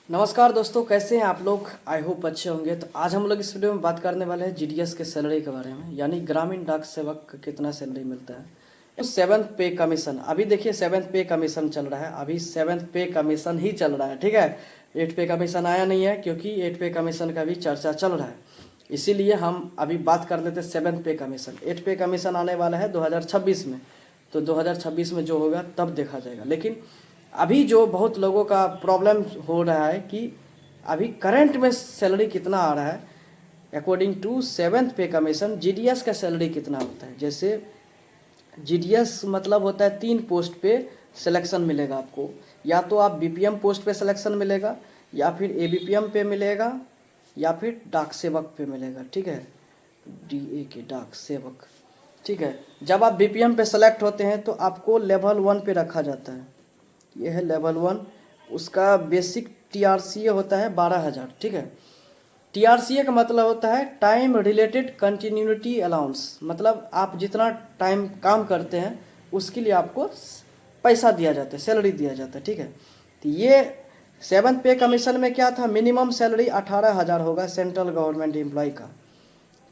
नमस्कार दोस्तों, कैसे हैं आप लोग। आई होप अच्छे होंगे। तो आज हम लोग इस वीडियो में बात करने वाले हैं जीडीएस के सैलरी के बारे में, यानी ग्रामीण डाक सेवक को कितना सैलरी मिलता है। तो सेवन्थ पे कमीशन, अभी देखिए सेवन्थ पे कमीशन चल रहा है, अभी सेवन्थ पे कमीशन ही चल रहा है, ठीक है। एट पे कमीशन आया नहीं है क्योंकि एट पे कमीशन का भी चर्चा चल रहा है, इसीलिए हम अभी बात कर लेते हैं सेवन्थ पे कमीशन। एट पे कमीशन आने वाला है 2026 में, तो 2026 में जो होगा तब देखा जाएगा। लेकिन अभी जो बहुत लोगों का प्रॉब्लम हो रहा है कि अभी करंट में सैलरी कितना आ रहा है। अकॉर्डिंग टू सेवन्थ पे कमीशन जीडीएस का सैलरी कितना होता है। जैसे जीडीएस मतलब होता है 3 पोस्ट पे सिलेक्शन मिलेगा आपको, या तो आप बीपीएम पोस्ट पे सिलेक्शन मिलेगा, या फिर एबीपीएम पे मिलेगा, या फिर डाक सेवक पे मिलेगा, ठीक है। डीए के डाक सेवक, ठीक है। जब आप बीपीएम पे सेलेक्ट होते हैं तो आपको लेवल 1 पे रखा जाता है। ये है लेवल 1, उसका बेसिक टीआरसीए होता है 12,000, ठीक है। टीआरसीए का मतलब होता है टाइम रिलेटेड कंटिन्यूटी अलाउंस, मतलब आप जितना टाइम काम करते हैं उसके लिए आपको पैसा दिया जाता है, सैलरी दिया जाता है, ठीक है। तो ये सेवन्थ पे कमीशन में क्या था, मिनिमम सैलरी 18,000 होगा सेंट्रल गवर्नमेंट एम्प्लॉय का।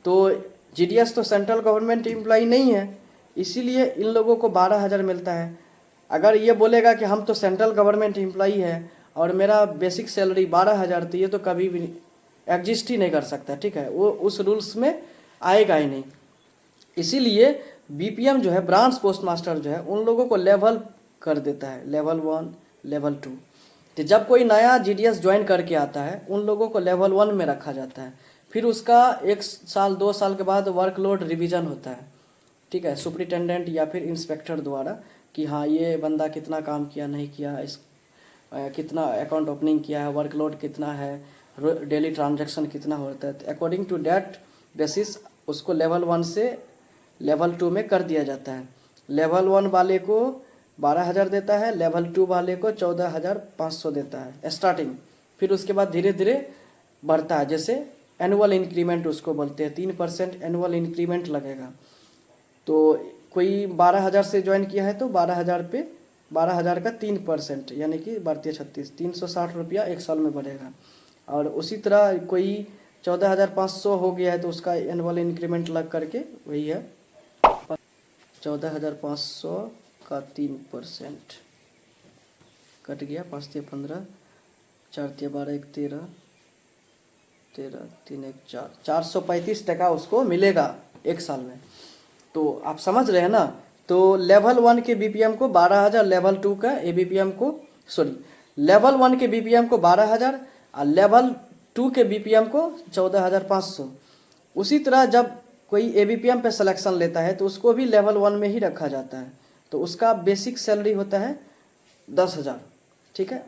तो जीडीएस तो सेंट्रल गवर्नमेंट एम्प्लॉय नहीं है, इसीलिए इन लोगों को 12,000 मिलता है। अगर ये बोलेगा कि हम तो सेंट्रल गवर्नमेंट एम्प्लॉई है और मेरा बेसिक सैलरी 12,000, तो ये तो कभी भी एग्जिस्ट ही नहीं कर सकता, ठीक है। वो उस रूल्स में आएगा ही नहीं। इसीलिए बीपीएम जो है, ब्रांच पोस्ट मास्टर जो है, उन लोगों को लेवल कर देता है, लेवल 1, लेवल 2। तो जब कोई नया जीडीएस ज्वाइन करके आता है उन लोगों को लेवल 1 में रखा जाता है। फिर उसका 1 साल 2 साल के बाद वर्कलोड रिवीजन होता है, ठीक है, सुपरिटेंडेंट या फिर इंस्पेक्टर द्वारा, कि हाँ ये बंदा कितना काम किया नहीं किया, इस कितना अकाउंट ओपनिंग किया है, वर्कलोड कितना है, डेली ट्रांजैक्शन कितना होता है। तो अकॉर्डिंग टू डैट बेसिस उसको लेवल 1 से लेवल 2 में कर दिया जाता है। लेवल 1 वाले को 12,000 देता है, लेवल 2 वाले को 14,500 देता है स्टार्टिंग। फिर उसके बाद धीरे धीरे बढ़ता है, जैसे एनुअल इंक्रीमेंट उसको बोलते हैं, 3% एनुअल इंक्रीमेंट लगेगा। तो कोई 12,000 से ज्वाइन किया है तो 12,000 पे 12,000 का 3%, यानी कि भारतीय 36, 360 रुपया 1 साल में बढ़ेगा। और उसी तरह कोई 14,500 हो गया है तो उसका एनुअल इंक्रीमेंट लग करके वही है 14,500 का 3% कट गया, 5 तिया 15, 4 तिया 12, 1 13, 13 3 1 4, 435 टका उसको मिलेगा 1 साल में। तो आप समझ रहे हैं ना। तो लेवल 1 के बीपीएम को 12,000, लेवल 2 का एबीपीएम को लेवल 1 के बीपीएम को 12,000 और लेवल 2 के बीपीएम को 14,500। उसी तरह जब कोई एबीपीएम पे सिलेक्शन लेता है तो उसको भी लेवल 1 में ही रखा जाता है, तो उसका बेसिक सैलरी होता है 10,000, ठीक है।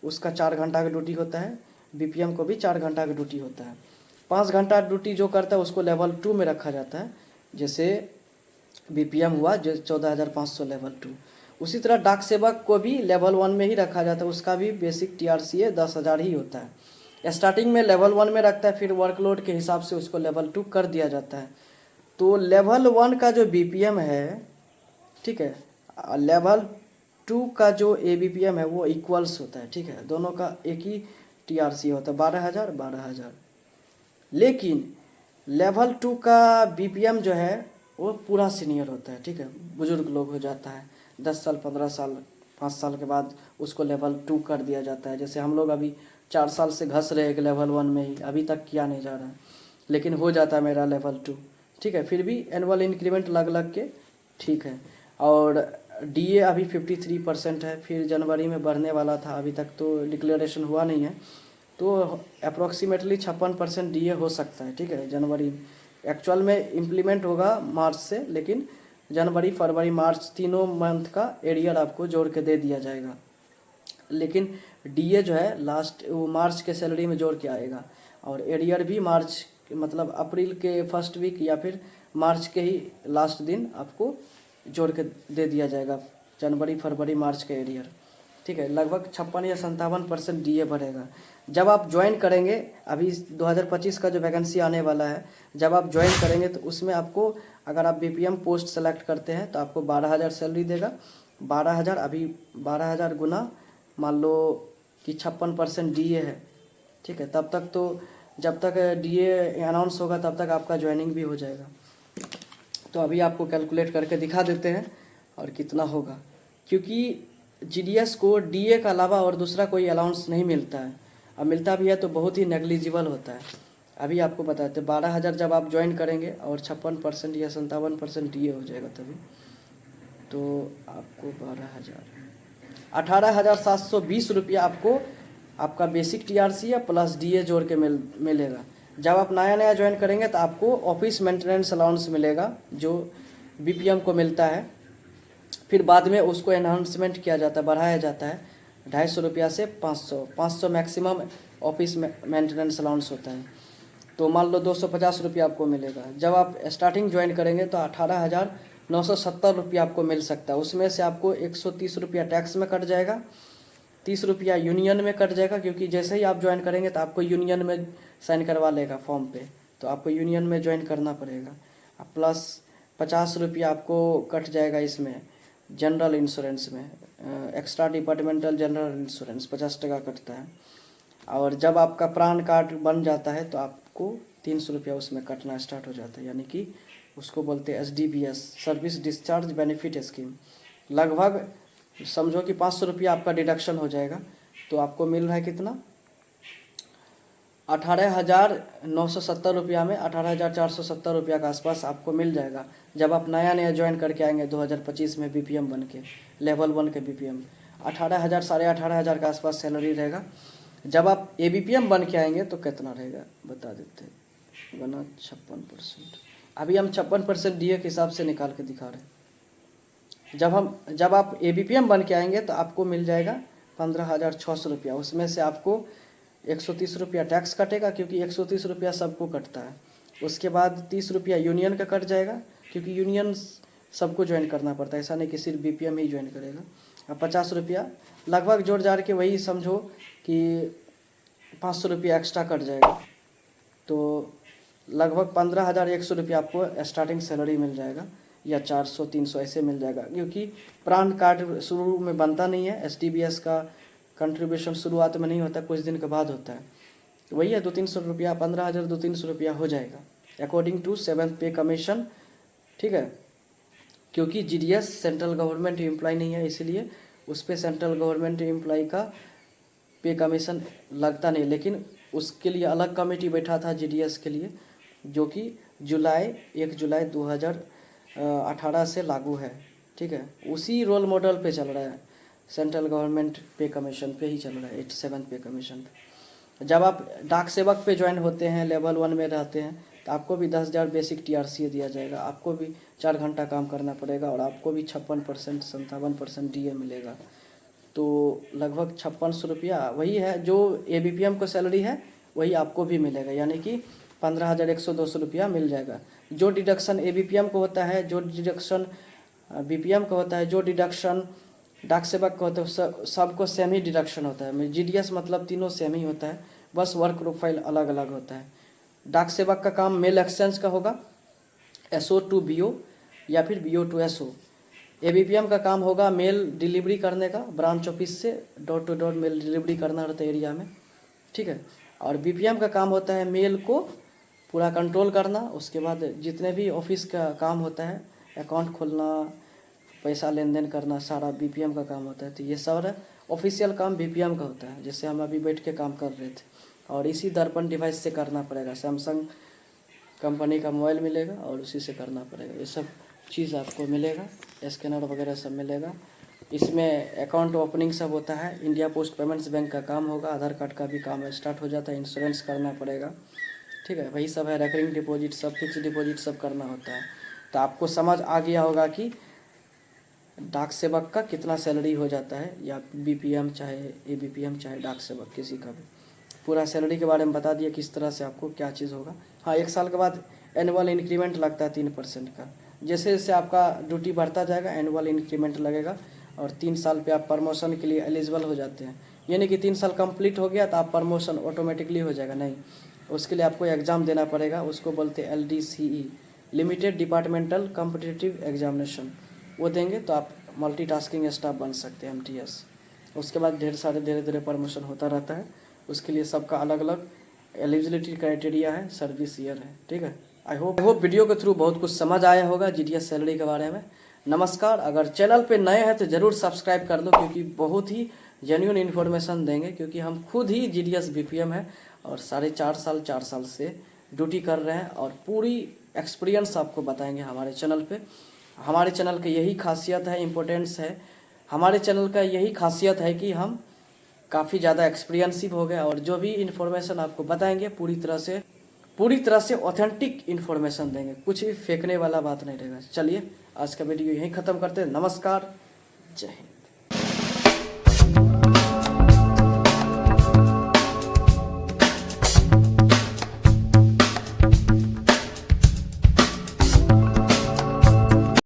उसका 4 घंटा का ड्यूटी होता है, बीपीएम को भी 4 घंटा का ड्यूटी होता है। 5 घंटा ड्यूटी जो करता है उसको लेवल 2 में रखा जाता है, जैसे बीपीएम हुआ जो 14,500 लेवल 2। उसी तरह डाक सेवक को भी लेवल 1 में ही रखा जाता है, उसका भी बेसिक टीआरसीए 10,000 ही होता है। स्टार्टिंग में लेवल 1 में रखता है, फिर वर्कलोड के हिसाब से उसको लेवल 2 कर दिया जाता है। तो लेवल 1 का जो बीपीएम है, ठीक है, लेवल 2 का जो एबीपीएम है वो इक्वल्स होता है, ठीक है। दोनों का एक ही टीआरसी होता है, 12,000 12,000। लेकिन लेवल 2 का बीपीएम जो है वो पूरा सीनियर होता है, ठीक है, बुजुर्ग लोग हो जाता है, 10 साल 15 साल 5 साल के बाद उसको लेवल 2 कर दिया जाता है। जैसे हम लोग अभी 4 साल से घस रहे हैं लेवल 1 में ही, अभी तक किया नहीं जा रहा है, लेकिन हो जाता है मेरा लेवल 2, ठीक है। फिर भी एनुअल इंक्रीमेंट लग लग के ठीक है। और डीए अभी 53% है, फिर जनवरी में बढ़ने वाला था, अभी तक तो डिक्लेरेशन हुआ नहीं है, तो अप्रॉक्सीमेटली 56% डीए हो सकता है, ठीक है। जनवरी एक्चुअल में इम्प्लीमेंट होगा मार्च से, लेकिन जनवरी फरवरी मार्च तीनों मंथ का एरियर आपको जोड़ के दे दिया जाएगा। लेकिन डीए जो है लास्ट वो मार्च के सैलरी में जोड़ के आएगा, और एरियर भी मार्च मतलब अप्रैल के फर्स्ट वीक या फिर मार्च के ही लास्ट दिन आपको जोड़ के दे दिया जाएगा, जनवरी फरवरी मार्च का एरियर, ठीक है। लगभग 56 या 57% डीए बढ़ेगा। जब आप ज्वाइन करेंगे, अभी 2025 का जो वैकेंसी आने वाला है, जब आप ज्वाइन करेंगे तो उसमें आपको, अगर आप बीपीएम पोस्ट सेलेक्ट करते हैं तो आपको 12,000 सैलरी देगा। 12,000 अभी 12,000 गुना मान लो कि 56% DA है, ठीक है। तब तक तो जब तक DA अनाउंस होगा तब तक आपका ज्वाइनिंग भी हो जाएगा। तो अभी आपको कैलकुलेट करके दिखा देते हैं और कितना होगा, क्योंकि GDS को DA का अलावा और दूसरा कोई अलाउंस नहीं मिलता है, अब मिलता भी है तो बहुत ही नेग्लिजिबल होता है। अभी आपको बताते 12,000 जब आप ज्वाइन करेंगे और 56% या 57% DA हो जाएगा तभी, तो आपको 18,720 रुपया आपको आपका बेसिक TRC या प्लस DA जोड़ के मिलेगा। जब आप नया नया ज्वाइन करेंगे तो आपको ऑफिस मेंटेनेंस अलाउंस मिलेगा जो BPM को मिलता है, फिर बाद में उसको एनहांसमेंट किया जाता है, बढ़ाया जाता है 250 रुपया से 500 मैक्सिमम ऑफिस मेंटेनेंस अलाउंस होता है। तो मान लो 250 रुपया आपको मिलेगा। जब आप स्टार्टिंग ज्वाइन करेंगे तो 18,970 रुपया आपको मिल सकता है। उसमें से आपको 130 रुपया टैक्स में कट जाएगा, 30 रुपया यूनियन में कट जाएगा, क्योंकि जैसे ही आप ज्वाइन करेंगे तो आपको यूनियन में साइन करवा लेगा फॉर्म पे, तो आपको यूनियन में ज्वाइन करना पड़ेगा। प्लस 50 रुपया आपको कट जाएगा इसमें जनरल इंश्योरेंस में, एक्स्ट्रा डिपार्टमेंटल जनरल इंश्योरेंस 50% कटता है। और जब आपका प्राण कार्ड बन जाता है तो आपको 300 रुपया उसमें कटना स्टार्ट हो जाता है, यानी कि उसको बोलते हैं SDBS, service discharge benefit scheme. लगभग समझो कि 500 रुपया आपका डिडक्शन हो जाएगा, तो आपको मिल रहा है कितना, 18,970 रुपया में 18,470 रुपया के आसपास आपको मिल जाएगा। जब आप नया नया ज्वाइन करके आएंगे 2025 में BPM बन के, लेवल 1 के BPM, 18,000 साढ़े 18,000 के आसपास सैलरी रहेगा। जब आप ABPM बन के आएंगे तो कितना रहेगा बता देते हैं, बना 56%। अभी हम 56% DA के हिसाब से निकाल के दिखा रहे हैं। जब आप ABPM बन के आएंगे तो आपको मिल जाएगा 15,600 रुपया। उसमें से आपको 130 रुपया टैक्स कटेगा, क्योंकि 130 रुपया सबको कटता है। उसके बाद 30 रुपया यूनियन का कट जाएगा, क्योंकि यूनियन सबको ज्वाइन करना पड़ता है, ऐसा नहीं कि सिर्फ BPM ही ज्वाइन करेगा। और 50 रुपया लगभग जोड़ जाड़ के वही समझो कि 500 रुपया एक्स्ट्रा कट जाएगा, तो लगभग 15,100 रुपया आपको स्टार्टिंग सैलरी मिल जाएगा, या 400-300 ऐसे मिल जाएगा। क्योंकि प्राण कार्ड शुरू में बनता नहीं है, SDBS का कंट्रीब्यूशन शुरुआत में नहीं होता, कुछ दिन के बाद होता है, तो वही है 200-300 रुपया, 15,200-300 रुपया हो जाएगा अकॉर्डिंग टू 7th पे कमीशन, ठीक है। क्योंकि GDS सेंट्रल गवर्नमेंट एम्प्लॉय नहीं है, इसलिए उस पर सेंट्रल गवर्नमेंट एम्प्लॉय का पे कमीशन लगता नहीं, लेकिन उसके लिए अलग कमेटी बैठा था GDS के लिए, जो कि 1 जुलाई 2018 से लागू है, ठीक है। उसी रोल मॉडल पे चल रहा है, सेंट्रल गवर्नमेंट पे कमीशन पे ही चल रहा है, 87 पे कमीशन पे। जब आप डाक सेवक पे ज्वाइन होते हैं, लेवल 1 में रहते हैं, तो आपको भी 10,000 बेसिक TRC दिया जाएगा, आपको भी 4 घंटा काम करना पड़ेगा, और आपको भी 56% 57% DA मिलेगा। तो लगभग 5600 रुपया वही है जो ABPM को सैलरी है, वही आपको भी मिलेगा, यानी कि 15,100-200 रुपया मिल जाएगा। जो डिडक्शन ABPM को होता है, जो डिडक्शन BPM का होता है, जो डिडक्शन डाक सेवक का होता है, सबको सेम ही डिडक्शन होता है। GDS मतलब तीनों सेम ही होता है, बस वर्क प्रोफाइल अलग अलग होता है। डाक सेवक का काम मेल एक्सचेंज का होगा, SO to BO या फिर BO to SO। ABPM का काम होगा मेल डिलीवरी करने का, ब्रांच ऑफिस से door to door mail delivery करना रहता है एरिया में, ठीक है। और BPM का काम होता है मेल को पूरा कंट्रोल करना, उसके बाद जितने भी ऑफिस का काम होता है, अकाउंट खोलना, पैसा लेन देन करना, सारा BPM का काम होता है। तो ये सारा ऑफिशियल काम BPM का होता है, जैसे हम अभी बैठ के काम कर रहे थे, और इसी दर्पण डिवाइस से करना पड़ेगा। सैमसंग कंपनी का मोबाइल मिलेगा और उसी से करना पड़ेगा, ये सब चीज़ आपको मिलेगा, स्कैनर वगैरह सब मिलेगा। इसमें अकाउंट ओपनिंग सब होता है, इंडिया पोस्ट पेमेंट्स बैंक का काम होगा, आधार कार्ड का भी काम स्टार्ट हो जाता है, इंश्योरेंस करना पड़ेगा, ठीक है। वही सब है, रेकरिंग डिपॉजिट सब, फिक्स डिपॉजिट सब करना होता है। तो आपको समझ आ गया होगा कि डाक सेवक का कितना सैलरी हो जाता है, या BPM चाहे ABPM चाहे डाक सेवक किसी का भी। पूरा सैलरी के बारे में बता दिया किस तरह से आपको क्या चीज़ होगा। हाँ, 1 साल के बाद एनुअल इंक्रीमेंट लगता है 3% का, जैसे जैसे आपका ड्यूटी बढ़ता जाएगा एनुअल इंक्रीमेंट लगेगा, और 3 साल पे आप प्रमोशन के लिए एलिजिबल हो जाते हैं। ये नहीं कि 3 साल कंप्लीट हो गया तो आप प्रमोशन ऑटोमेटिकली हो जाएगा, नहीं, उसके लिए आपको एग्ज़ाम देना पड़ेगा, उसको बोलते हैं LDCE, limited departmental competitive examination, वो देंगे तो आप मल्टीटास्किंग स्टाफ बन सकते हैं MTS। उसके बाद धीरे धीरे प्रमोशन होता रहता है। उसके लिए सबका अलग अलग एलिजिबिलिटी क्राइटेरिया है, सर्विस ईयर है, ठीक है। आई होप वीडियो के थ्रू बहुत कुछ समझ आया होगा जीडीएस सैलरी के बारे में। नमस्कार, अगर चैनल पे नए हैं तो ज़रूर सब्सक्राइब कर लो, क्योंकि बहुत ही जेन्युइन इन्फॉर्मेशन देंगे, क्योंकि हम खुद ही जीडीएस बीपीएम है और 4.5 साल से ड्यूटी कर रहे हैं और पूरी एक्सपीरियंस आपको बताएंगे हमारे चैनल पे। हमारे चैनल की यही खासियत है, इम्पोर्टेंस है हमारे चैनल का, यही खासियत है कि हम काफ़ी ज़्यादा एक्सपीरियंसिव हो गए और जो भी इन्फॉर्मेशन आपको बताएंगे पूरी तरह से ऑथेंटिक इन्फॉर्मेशन देंगे, कुछ भी फेंकने वाला बात नहीं रहेगा। चलिए आज का वीडियो यहीं ख़त्म करते हैं। नमस्कार, जय हिंद।